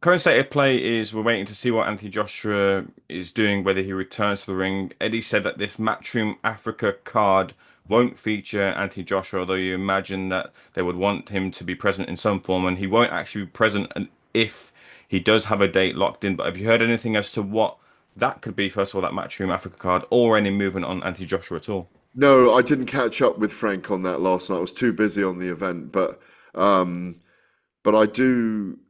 current state of play is we're waiting to see what Anthony Joshua is doing, whether he returns to the ring. Eddie said that this Matchroom Africa card won't feature Anthony Joshua, although you imagine that they would want him to be present in some form, and he won't actually be present if he does have a date locked in. But have you heard anything as to what that could be, first of all, that Matchroom Africa card, or any movement on Anthony Joshua at all? No, I didn't catch up with Frank on that last night. I was too busy on the event, um, but I do.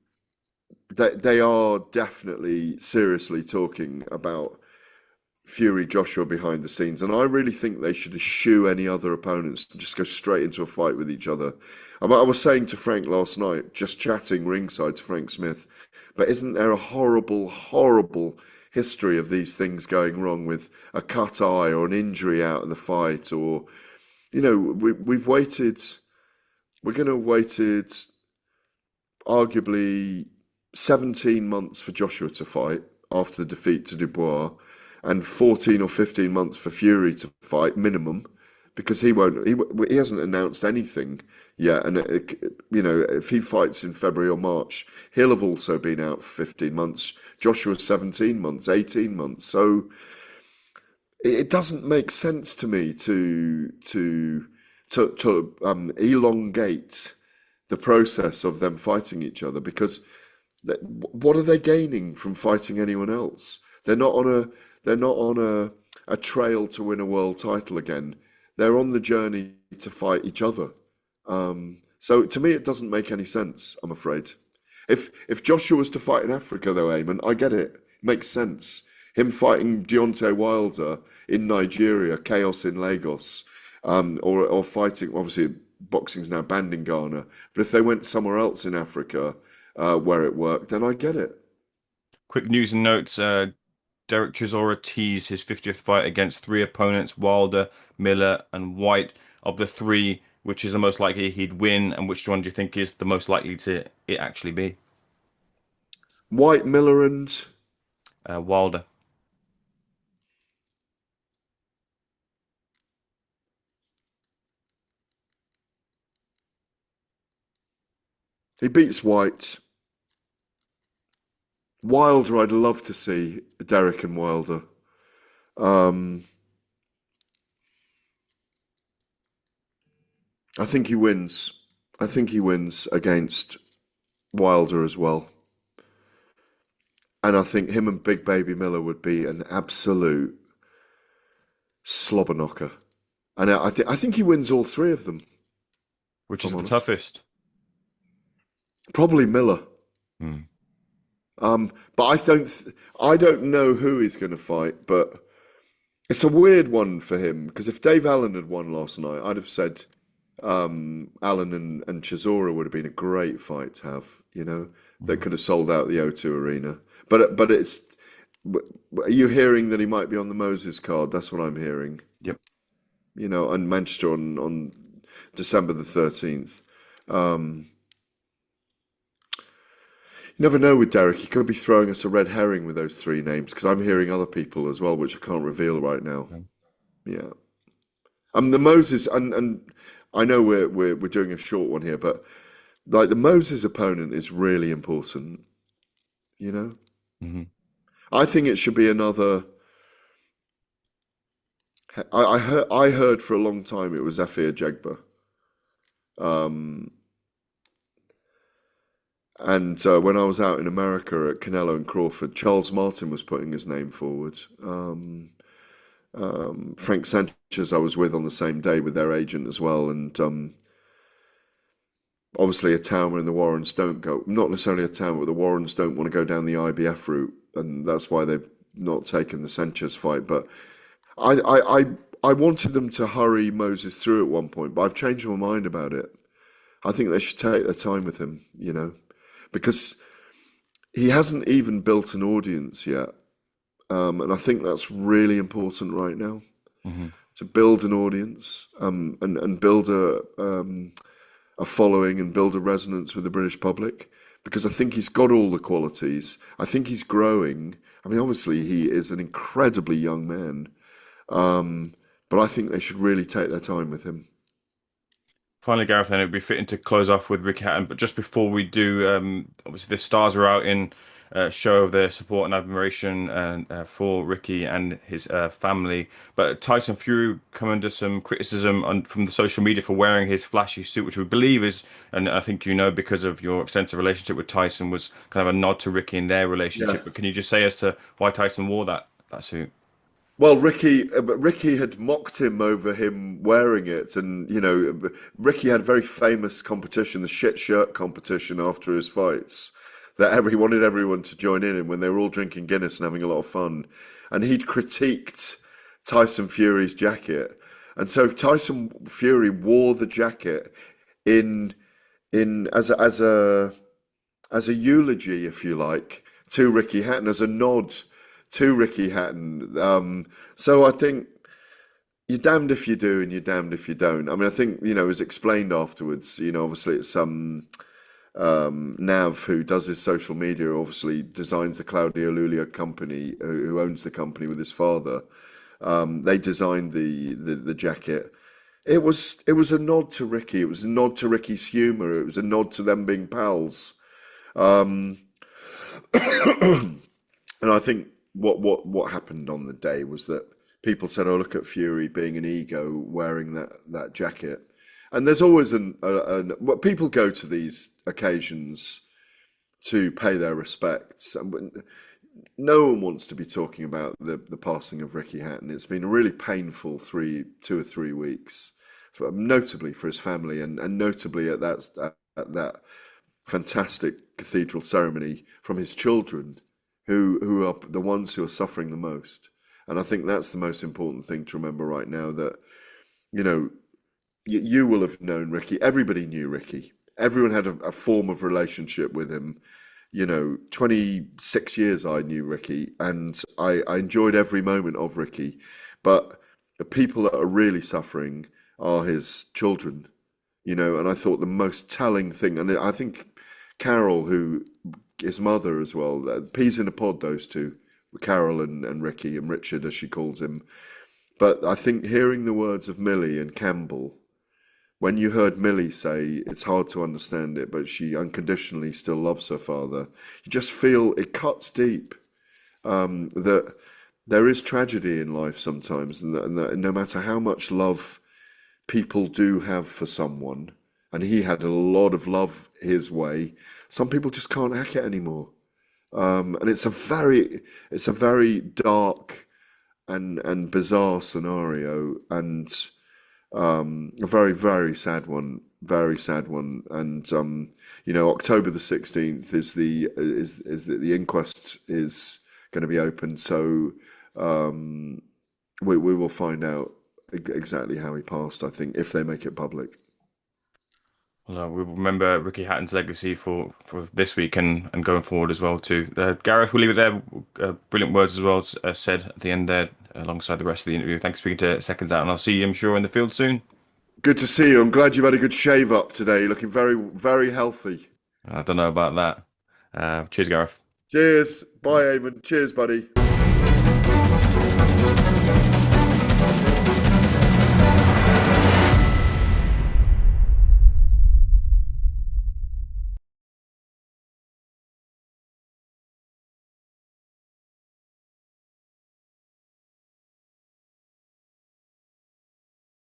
They are definitely seriously talking about Fury Joshua behind the scenes, and I really think they should eschew any other opponents and just go straight into a fight with each other. I was saying to Frank last night, just chatting ringside to Frank Smith, but isn't there a horrible, horrible history of these things going wrong with a cut eye or an injury out of the fight, or we've waited. We're going to have waited arguably 17 months for Joshua to fight after the defeat to Dubois, and 14 or 15 months for Fury to fight minimum, because he hasn't announced anything yet. And if he fights in February or March, he'll have also been out for 15 months. Joshua's 17 months, 18 months. So it doesn't make sense to me to elongate the process of them fighting each other, because what are they gaining from fighting anyone else? They're not on a trail to win a world title again. They're on the journey to fight each other. So to me, it doesn't make any sense, I'm afraid. If Joshua was to fight in Africa, though, Ayman, I get it. It makes sense. Him fighting Deontay Wilder in Nigeria, Chaos in Lagos, or fighting, obviously, boxing's now banned in Ghana. But if they went somewhere else in Africa where it worked, then I get it. Quick news and notes. Derek Chisora teased his 50th fight against three opponents, Wilder, Miller, and White. Of the three, which is the most likely he'd win, and which one do you think is the most likely to it actually be? White, Miller, and Wilder. he beats White. Wilder, I'd love to see Derek and Wilder. Um, I think he wins. I think he wins against Wilder as well. And I think him and Big Baby Miller would be an absolute slobber knocker. And I think he wins all three of them, Which if is I'm the honest. toughest? Probably Miller. Hmm. But I don't know who he's going to fight, but it's a weird one for him, because if Dave Allen had won last night, I'd have said Allen and Chisora would have been a great fight to have, that could have sold out the O2 Arena. But are you hearing that he might be on the Moses card? That's what I'm hearing. Yep. And Manchester on December the 13th. You never know with Derek. He could be throwing us a red herring with those three names, because I'm hearing other people as well, which I can't reveal right now. Okay. Yeah. The Moses, and I know we're doing a short one here, but like the Moses opponent is really important, you know? Hmm. I think it should be another. I heard for a long time it was Zafir Jegba. Um, and when I was out in America at Canelo and Crawford, Charles Martin was putting his name forward. Frank Sanchez I was with on the same day with their agent as well, and obviously Itauma and the Warrens don't go, not necessarily Itauma, but the Warrens don't want to go down the IBF route, and that's why they've not taken the Sanchez fight. But I I I, I wanted them to hurry Moses through at one point, but I've changed my mind about it. I think they should take their time with him, because he hasn't even built an audience yet. And I think that's really important right now, Hmm. to build an audience, and build a following and build a resonance with the British public, because I think he's got all the qualities. I think he's growing. I mean, obviously, he is an incredibly young man, but I think they should really take their time with him. Finally, Gareth, then it'd be fitting to close off with Ricky Hatton. But just before we do, obviously the stars are out in show of their support and admiration for Ricky and his family. But Tyson Fury come under some criticism from the social media for wearing his flashy suit, which we believe is, and I think you know because of your extensive relationship with Tyson, was kind of a nod to Ricky in their Yeah. relationship. But can you just say as to why Tyson wore that suit? Well, Ricky had mocked him over him wearing it, and Ricky had a very famous competition, the shit shirt competition after his fights, that every wanted everyone to join in when they were all drinking Guinness and having a lot of fun, and he'd critiqued Tyson Fury's jacket, and so Tyson Fury wore the jacket in in as a eulogy, if you like, to Ricky Hatton, as a nod to Ricky Hatton. So I think you're damned if you do and you're damned if you don't. I mean, I think, it was explained afterwards, obviously it's Nav, who does his social media, obviously designs the Claudio Lulia company, who owns the company with his father. They designed the jacket. It was a nod to Ricky. It was a nod to Ricky's humour. It was a nod to them being pals. Um, and I think what happened on the day was that people said, "Oh, look at Fury being an ego wearing that jacket." And there's always well, people go to these occasions to pay their respects, and no one wants to be talking about the passing of Ricky Hatton. It's been a really painful 2 or 3 weeks, notably for his family, and notably at that fantastic cathedral ceremony from his children, who are the ones who are suffering the most. And I think that's the most important thing to remember right now, that you know you will have known Ricky. Everybody knew Ricky. Everyone had a form of relationship with him. 26 years I knew Ricky, and I enjoyed every moment of Ricky. But the people that are really suffering are his children. And I thought the most telling thing, and I think Carol, who his mother as well, peas in a pod, those two, Carol and Ricky, and Richard as she calls him. But I think hearing the words of Millie and Campbell, when you heard Millie say it's hard to understand it, but she unconditionally still loves her father, you just feel it cuts deep. That there is tragedy in life sometimes, and that no matter how much love people do have for someone, and he had a lot of love his way, some people just can't hack it anymore. And it's a very dark and bizarre scenario, and a very, very sad one, very sad one. And October the 16th is the inquest is going to be open, so we will find out exactly how he passed, I think, if they make it public. Well, we remember Ricky Hatton's legacy for this week and going forward as well too. Gareth, we'll leave it there. Brilliant words as well said at the end there, alongside the rest of the interview. Thanks for speaking to Seconds Out, and I'll see you, I'm sure, in the field soon. Good to see you. I'm glad you've had a good shave up today. You're looking very, very healthy. I don't know about that. Cheers, Gareth. Cheers. Bye, Ayman. Cheers, buddy.